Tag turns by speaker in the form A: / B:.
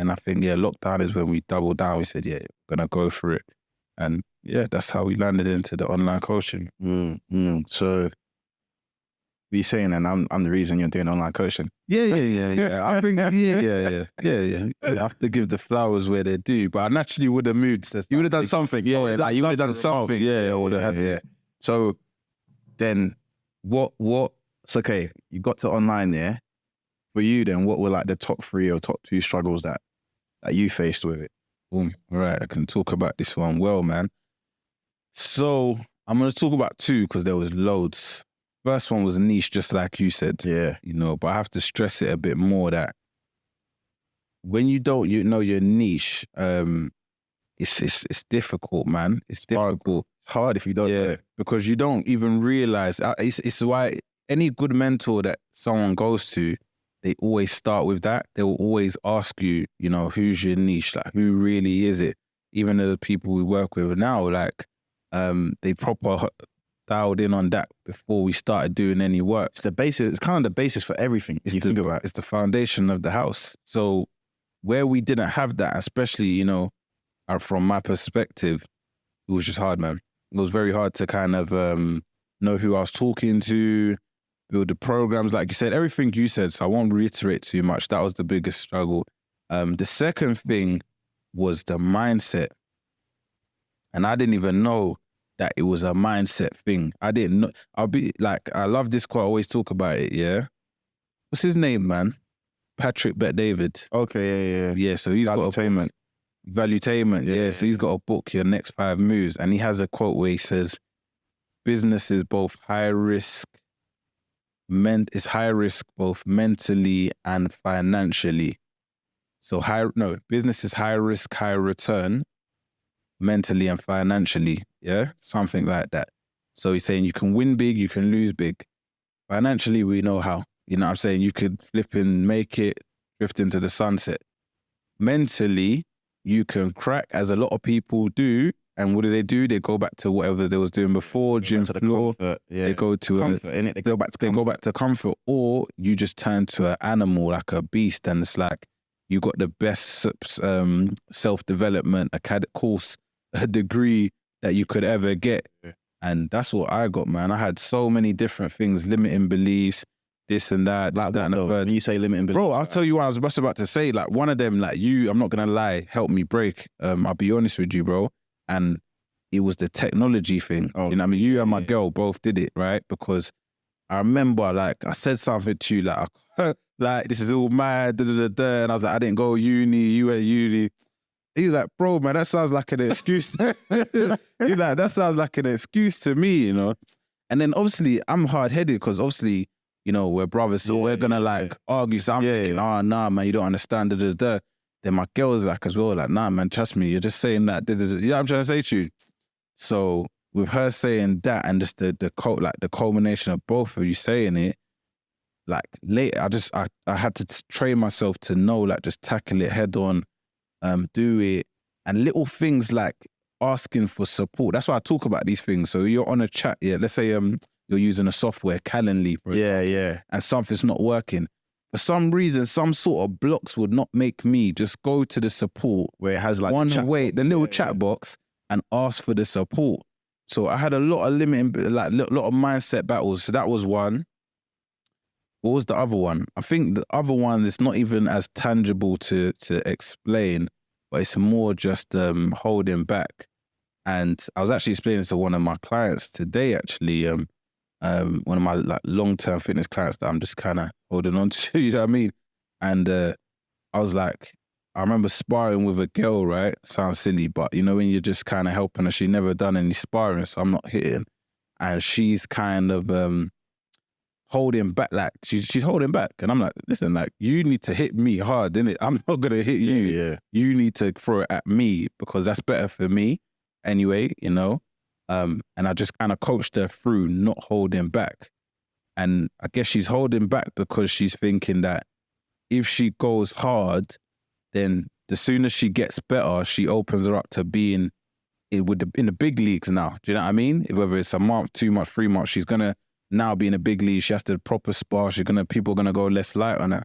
A: And I think, yeah, lockdown is when we doubled down. We said, yeah, we're going to go for it. And yeah, that's how we landed into the online coaching.
B: So you're saying, and I'm the reason you're doing online coaching.
A: Yeah. I think, yeah. You have to give the flowers where they're due. But I naturally would have moved.
B: You would have done something.
A: You would have done something. Yeah, I would have had to.
B: Yeah. So then it's okay, you got to online there. For you then, what were like the top 3 or top 2 struggles that you faced with it?
A: Boom. All right, I can talk about this one well, man. So I'm going to talk about 2 because there was loads. First one was niche, just like you said.
B: Yeah.
A: You know, but I have to stress it a bit more that when you don't know your niche, it's difficult, man. It's difficult.
B: It's hard if you don't know it.
A: Because you don't even realize. It's why any good mentor that someone goes to, they always start with that. They will always ask you, you know, who's your niche? Like, who really is it? Even the people we work with now, like, they proper dialed in on that before we started doing any work.
B: It's the basis. It's kind of the basis for everything. If you think about it.
A: It's the foundation of the house. So where we didn't have that, especially, you know, from my perspective, it was just hard, man. It was very hard to kind of know who I was talking to, build the programs, like you said, everything you said, so I won't reiterate too much. That was the biggest struggle. The second thing was the mindset. And I didn't even know that it was a mindset thing. I didn't know. I love this quote, I always talk about it, yeah? What's his name, man? Patrick Bet-David.
B: Okay, yeah.
A: Yeah, so he's got Valuetainment, yeah. So he's got a book, Your Next 5 Moves, and he has a quote where he says, business is both high risk both mentally and financially. So business is high risk, high return, mentally and financially, yeah? Something like that. So he's saying you can win big, you can lose big. Financially, we know how. You know what I'm saying? You could flip and make it, drift into the sunset. Mentally, you can crack, as a lot of people do. And what do? They go back to whatever they was doing before, gym floor. They go to
B: comfort, innit? They go back to
A: comfort, or you just turn to an animal, like a beast, and it's like you got the best self-development course, a degree that you could ever get. Yeah. And that's what I got, man. I had so many different things, limiting beliefs, this and that, like that and the third.
B: When you say limiting beliefs,
A: bro, I'll tell you what I was just about to say. Like one of them, like I'm not gonna lie, helped me break. I'll be honest with you, bro. And it was the technology thing. You know what I mean? You and my girl both did it, right? Because I remember, like, I said something to you, like, this is all mad, and I was like, I didn't go uni, you went uni. He was like, bro, man, that sounds like an excuse. He's like, that sounds like an excuse to me, you know? And then obviously, I'm hard-headed because obviously, you know, we're brothers, so we're gonna argue something. Oh, nah, man, you don't understand, Then my girl was like as well, like, nah, man, trust me, you're just saying that. You know what I'm trying to say to you? So with her saying that and just the culmination of both of you saying it, like later, I had to train myself to know, like, just tackle it head on, do it. And little things like asking for support. That's why I talk about these things. So you're on a chat, let's say you're using a software, Calendly, for example, and something's not working. For some reason, some sort of blocks would not make me just go to the support where it has like the little chat box and ask for the support. So I had a lot of limiting, like a lot of mindset battles. So that was one. What was the other one? I think the other one is not even as tangible to explain, but it's more just holding back. And I was actually explaining to one of my clients today, actually, one of my like long-term fitness clients that I'm just kind of holding on to, you know what I mean? And I was like, I remember sparring with a girl, right? Sounds silly, but you know, when you're just kind of helping her, she never done any sparring, so I'm not hitting. And she's kind of holding back, like she's holding back. And I'm like, listen, like, you need to hit me hard, innit? I'm not gonna hit you.
B: Yeah.
A: You need to throw it at me because that's better for me anyway, you know? And I just kind of coached her through not holding back. And I guess she's holding back because she's thinking that if she goes hard, then the sooner she gets better, she opens her up to being in the big leagues now. Do you know what I mean? Whether it's a month, 2 months, 3 months, she's going to now be in a big league. She has to proper spar. People are going to go less light on her.